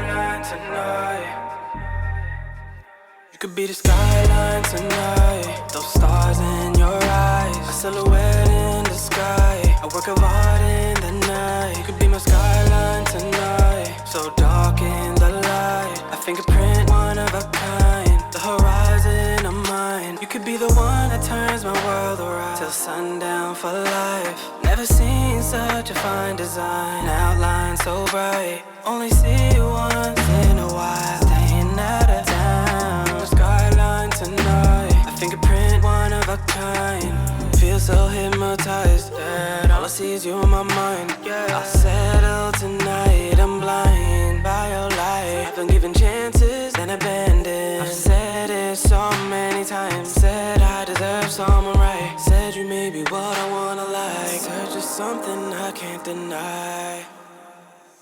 skyline tonight. You could be the skyline tonight. Those stars in your eyes, a silhouette in the sky, a work of art in the night. You could be my skyline tonight. So dark in the light, a fingerprint, one of a kind. The horizon of mine. You could be the one that turns my world around till sundown for life. Never seen such a fine design, outline so bright. Only see you once in a while, staying out of town. Skyline tonight, a fingerprint, one of a kind. Feel so hypnotized that all I see is you in my mind. I'll settle tonight, I'm blind by your light. I've been given chances, then abandoned. I've said it so many times, said I deserve someone right. Said you may be what I wanna like. Search is something I can't deny.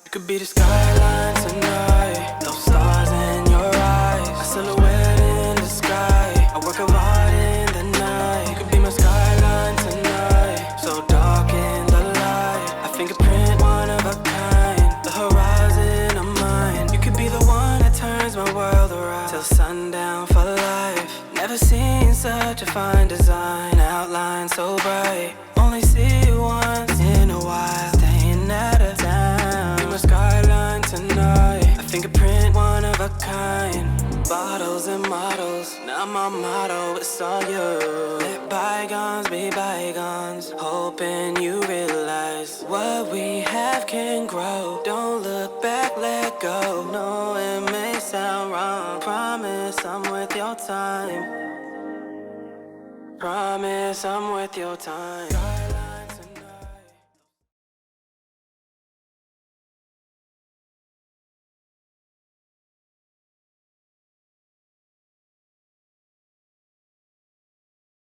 You could be the skyline tonight. Those stars in your eyes, a silhouette in the sky, a work of art in the night. You could be my skyline tonight. So dark in the light, a fingerprint, one of a kind. The horizon of mine. You could be the one that turns my world around till sundown for life. Never seen such a fine design, outline so bright. Only see you once in a while, staying out of town. Be my skyline tonight, a fingerprint, one of a kind. Bottles and models, now my motto, it's all you. Let bygones be bygones, hoping you realize what we have can grow. Don't look back, let go. No, it may sound wrong. Promise I'm worth your time. Promise I'm worth your time.